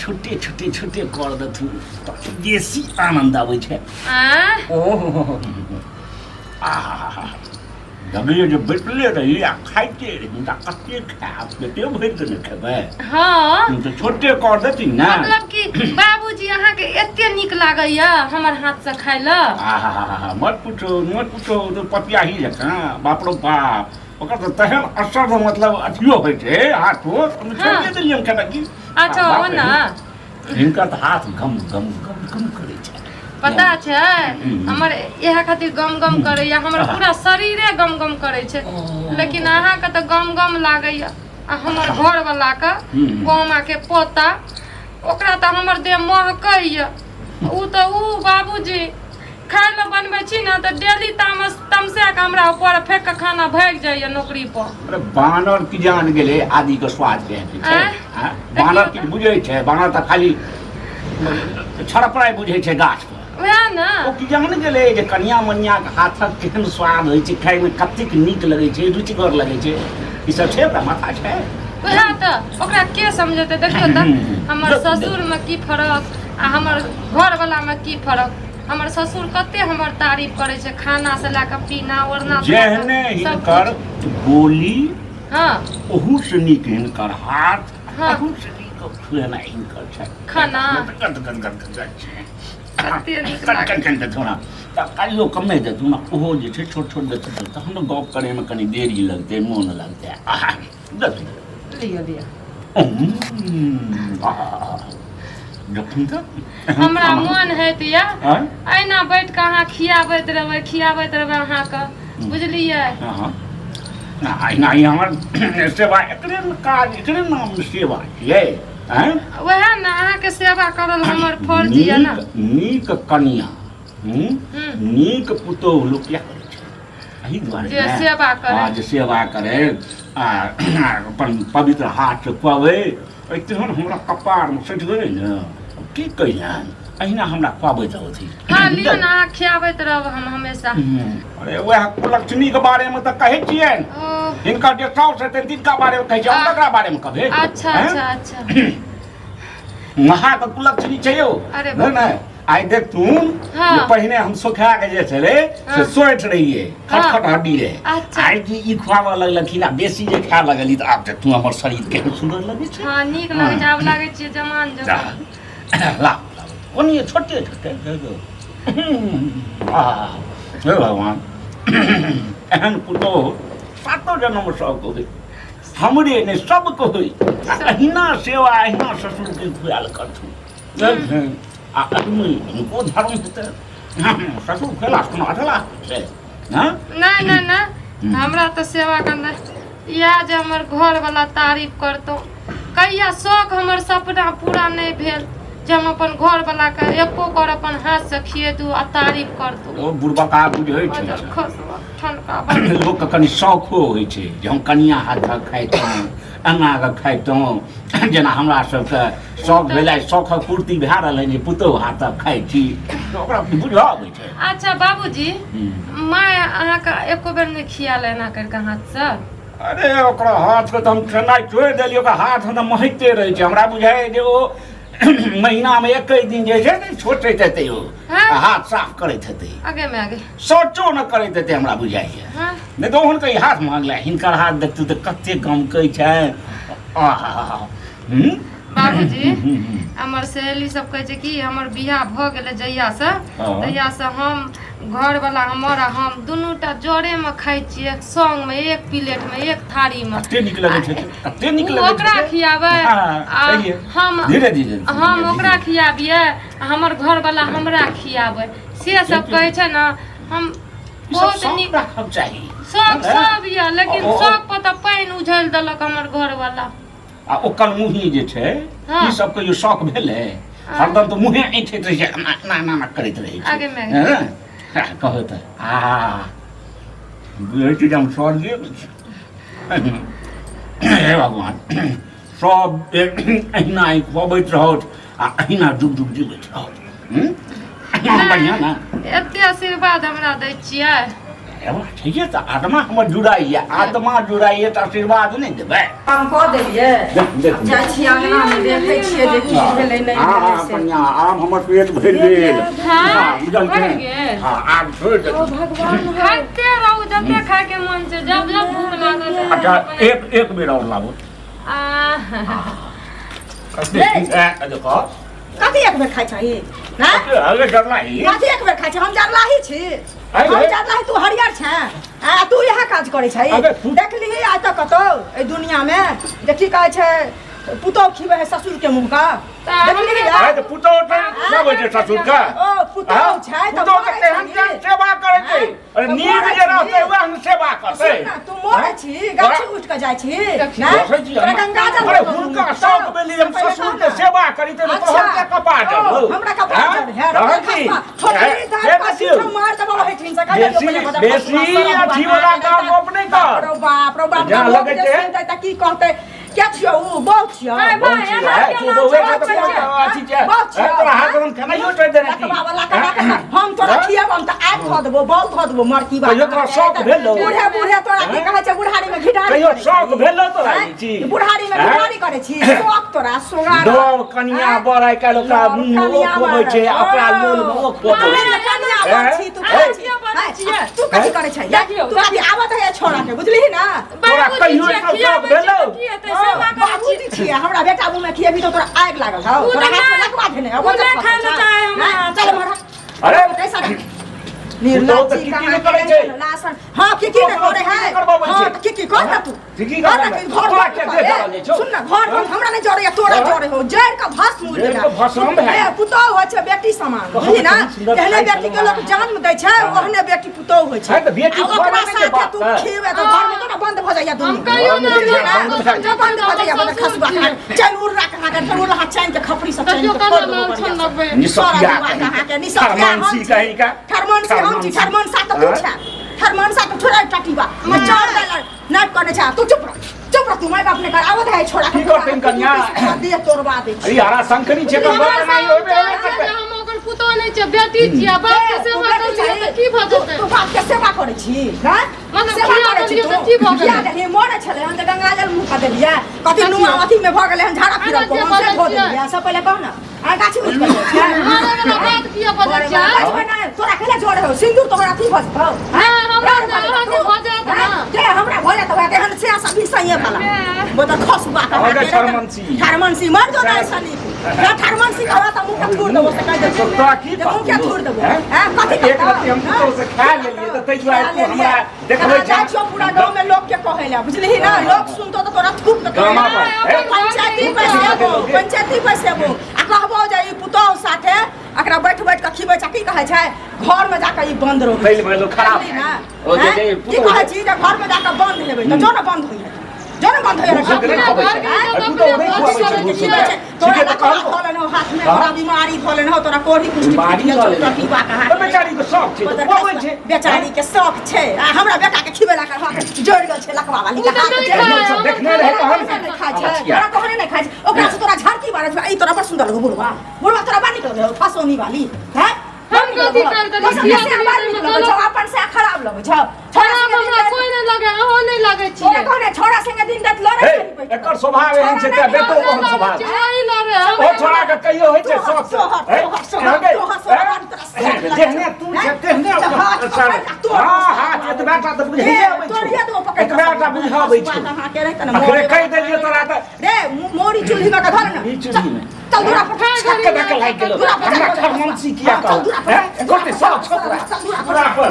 छोटे छोटे छोटे कर देथुन त बेसी आनंद आबै छै ओहो आहा जब ये जो बैठले रही आ खाइते रही त कते खाब पेटे भरि के न खेबै हाँ तो छोटे कर देती ना मतलब कि बाबूजी अहाँ के एते निक लागैया हमर हाथ से खाइ ल आहा मत पूछो तो पपिया ही जका बाप रो बाप ओकर त तहन असर मतलब अथियो होइ छै हाथो हम छोड़े देलियन केना की अच्छा हो ना हिनका त हाथ गम गम गम गम करे छै पता छै हमर इहे खातिर गम गम करैया हमर पूरा शरीरे गम गम करै छै लेकिन अहाँ के त गम गम लागैया आ हमर घर वाला के गोमा के पोता ओकरा त हमर देह महकैया ऊ बाबूजी खाय ल बनबै छी ना त डेली तमसे के हमरा ऊपर फेंक के खाना भाग जाइया नौकरी पर अरे बानर की जान गेले आदि के स्वाद के छै बानर की बुझै छै बानर त खाली छड़पराय बुझै छै गाछ पर वएह ना ओ की जान गेले जे कनिया मनिया के हाथक केहन स्वाद होइ छै खाय में कतेक नीक लगै छै रुचिकर लगै छै ई सब छै ओकरा माथा छै वएह त ओकरा के समझेतै देखियो त हमर ससुर में की फरक आ हमर घर वाला में की फरक हमर ससुर कते हमर तारीफ करे छै खाना से लाके पीना ओढ़ना जेहने हिनकर बोली हां ओहू से नीक हिनकर हाथ ओहू से नीक खुएना हिनकर छै खाना थोड़ा कालियो कमे देतू ना ओहो जे छै छोट छोट देतू त हम गप करे में कनी देरी लगते मोन लगते लियो लियो जखन तक हमरा मन हैत या एना बैठ के अहाँ खियाबैत रहबै अहाँ के बुझलियै हां ना ई हमर सेवा एकरे काज एकरे नाम सेवा छियै हैं वह ना अहाँ के सेवा करल हमर फर्ज है ना नीक कन्या नीक पुतोह लोक क्या करे छै एही दुआरे जे सेवा करे जे सेवा करे अपन पवित्र हाथ से खुआवे एतेहन हमरा कपार में सटि गेलै ने की कहियन अहिना हमरा खुआबैत रहथि हां लियो ना खियाबैत रहब हम हमेशा अरे वह कुलक्षणी के बारे में त कहै छियन हिनका जे साउस है तिनका बारे में कहै छै ओकरा बारे में कहबे अच्छा महा के कुलक्षणी छै यौ अरे ना आइ देख तू जे पहिने हम सोखा के जे छले से सोइठ रहिए खटखट हड्डी रे आइ जी ई खुआवा लगलखिन आ बेसी जे खा लगली त आब तू हमर शरीर केहन सुंदर लगै छै हां नीक लगै छै आब लागै छै जवान जवान ला ओनिए छोटे छोटे हे भगवान एहन पुतोह सातो जन्म सबको होई हमरे ने सबको होई अहिना सेवा अहिना ससुर के खुआल करथु आ इनको धर्म हेतै ससुर खेला सुना अठला से ना हमरा तो सेवा करना या जे हमर घर वाला तारीफ करतो कहिया शौक हमर सपना पूरा नहीं भेल जे हम अपन घर वाला के एको कर अपन हाथ से खिएतू आ तारीफ करतू ओ बुढ़बका बुझै छै ठनका लोक के कनी शौखो होइ छै जे हम कनिया हाथ खाइतों एना के खाइतों जेना हमरा सबके शौक भेलै शौखक पूर्ति भए रहलै जे पुतोह हाथ खाइ छी ओकरा बुझऽ अबै छै अच्छा बाबूजी माय अहाँ के एको बेर नहीं खियाल एना करके हाथ से अरे ओकरा हाथ के त हम खेनाइ छोड़ि देलियै ओकरा हाथ हम महकते रहै छै हमरा बुझाइ जे ओ महीना में एक दिन जे छै ने छोटैत हेतै ओ हाथ साफ करैत हेतै आगे में आगे सोचो न करैत हेतै हमरा बुझाइए नहि तऽ ओहन कहीं हाथ मांगले हिनकर हाथ देखतू तऽ कते गमकै छै बाबूजी हमर सहेली सब कहै छै कि हमर बियाह भ गेलै जहिया से तहिया से हम घर वाला हमर हम दुनूटा जोड़े में खाइ छियै संग में एक प्लेट में एक थारी में कते नीक लगै छै कते नीक लगै छै ओकरा खियाबै हम धीरे धीरे हम ओकरा खियाबिए हमर घर वाला हमरा खियाबै से सब कहै छै ना हम बहुत नीक रखब चाही शौक सब ये लेकिन शौक पर त पानि उझैल देलक हमर घर वाला आ ओकर मुही जे छै ई सब के जो शौक भेलै हरदम तो मुहे ऐठैत रहै छै ना करैत रहै छै आगे में कहू तऽ बुझै छी हम स्वर्गे हे भगवान सब अहिना खुआबैत रहत आ अहिना जुग जुग जीवैत रहत बढ़िया ना एते आशीर्वाद हमरा दै छियै ठीक है तो आत्मा हमर जुड़ाइए आत्मा जुड़ाइए तो आशीर्वाद नहीं देबै हम कह देलिए जाइ छी अंगना में देखै छियै जे की भेलै नहीं भेलै से कन्या आब हमर पेट भरि गेल भरि गेल हां आब छोड़ दे ओ भगवान खाते रहू जते खाए के मन छै जब भूख लागल अच्छा एक बेर और लाबो देखो कथी एक बेर खाइ छी ना अरे डरलाही कथी एक बेर खाइ छी हम जरलाही छी हम जरलाही तू हरियर छै आ तू यहाँ काज करै छै देखलिही आज तक कतौ ए दुनिया में जे की कहै छै पुतौ खिबै है ससुर के मुंह का देखलिही अरे तो पुतौ त सब छै ससुर का ओ पुतौ छै त पुतौ त केहन सेवा करै छै अरे नीक जे रहतै वह हम सेवा करतै तू मोरै छी गाछी उठ के जाइ छी ना तोरा गंगा जल अरे हुनका शौक भेलै हम ससुर के सेवा करिते तो हम के कपा जल हमरा कपा जल है छोटी दाल का सीधा मार दबो है ठीक से का बेसी अथी वाला काम अपने कर रो बाप जहाँ लगे छै त की कहतै क्या छियो उ बहुत छियो ए भाई तू बहुए का तो अथी छै तोरा हाथ हम खनाइयो छोड़ देने छी हम तोरा खियाब हम त आइ ख देबो बॉल ख देबो मरकी बात कहियो तोरा शौक भेल बूढ़े बूढ़े तोरा की कहै छै बुढ़ारी में घिढारी कहियो शौक भेल तोरा ई चीज बुढ़ारी में घिढारी करे छी शौक तोरा सोगार दो कनिया बड़ाई काल ओकरा मुंह खोबै छै ओकरा लोल मुंह खोबै छै कनिया बची तू कथी करे छै तू कथी आबत है छोड़ा के बुझलिही ना तोरा कहियो शौक भेल बाबूजी छियै हमरा बेटा मुंह में खिएबी तो तोरा आग लागल हौ तोरा हाथ में लगवा देने अब खाय ले चाहे हमरा चल मारा अरे कैसा निर्लज्जी कहां करे छै लासन हां की ने करे है हां तो की कर ना तू की कर घर के दे डाले छौ सुन ना घर हमरा नहीं जोड़े तोरा जोड़े हो जड़ का भस्म मुझे ना भस्म है पुतो हो छै बेटी समान बुझी ना कहले बेटी के लोग जन्म दै छै ओहने बेटी पुतो हो छै त बेटी ओकरा साथे तू खिएबे तो घर में तो बंद भ जाइया दुनिया हम कहियो ना जो बंद भ जाइया बंद खसबा चल उड़ रख हां के उड़ रख चैन के खपरी सब चैन के कहियो ना छन नबे निसकिया के निसकिया कहीं का थर्मन से हम छी थर्मन सा तो पूछा थर्मन सा तो छोड़ा टटीबा मैं चार डॉलर नाट करने छा तू चुप रह तू मैं अपने घर आवत है छोड़ा की करते कन्या दे तोरबा दे अरे हरा शंकरी छे तो नहीं होबे हम ओकर पुतो नहीं छै बेटी छियै बाप के सेवा करै छै की भ जेतै तू बाप के सेवा करै छी हां सेवा करै छी तो की भ गेलै हे मोरे छले हम त गंगाजल मुख क देलिया कथि नुआ अथी में भ गेलै हम झाड़ा फिरल को से धो देलिया सब पहले कह ना आ गाछी उठ के छै मारे वाला बात किया बजै छै तोरा केला जोड़े हो सिंदूर तोरा अथी भजौ हां हमरा के भ जात ना जे हमरा भ जात है तेहन से सब सही वाला वो तो खसबा का थर्मनसी मर जो नहीं सनी ना थर्मनसी करा त मुंह के छोड़ देबो से कह दे तो की मुंह के छोड़ देबो हां कथि एक रात हम तो से खा लेलिए त तै दुआरे तू हमरा देखबै जा पूरा गांव में लोग के कहेला बुझलिही ना लोग सुनतो तो तोरा थूक दे पंचायती पैसे बो आ कहबो जे ई पुतौ साथे एकरा बैठ के खिबै छ की कहै छै घर में जाके ई बंद रहो पहले भलो खराब ना ओ जे की कहै छी जे घर में जाके बंद हेबै त जो ना बंद होइए जो ना बंद होइए तू तो नहीं खुआबै छै तोरा त कहल न हाथ में बड़ा बीमारी धोले न तोरा कोढ़ी कुष्ठी टटी बा कहा तो बेचारी के शौक छै तो खुआबै छै बेचारी के शौक छै आ हमरा बेटा के खिबेला कर हाथ जोड़ गेल छै लकवा वाली के हाथ देखने रहे कहन खाइ छै तोरा कहने नहीं खाइ छै ओकरा से तोरा झड़की मारे छै ई तोरा बड़ सुंदर लगो बुढ़वा बुढ़वा तोरा बा निकल गयो फसोनी वाली हैं हम गलती कर देली अपन से खराब लगो छ छोरा हमरा कोई नहीं लगे अहो नहीं लगे छी तोरा कहने छोरा संगे दिन रात लड़े एकर स्वभाव एहन छै त बेटो कोन स्वभाव नहीं लड़े ओ छोरा के कहियो होय छै शौक जेहने तू तेहने हां हां एत बेटा त बुझिए आबै छै एक बेटा बुझाबै छै अरे कहि देलिए तोरा त रे मोरी चूल्ही में का धर ना ई चूल्ही में चल दूरा छक्का धक्का लाग गेलो हमरा खरमंसी किया कहू हैं गोटे सब छोकरा पूरा पर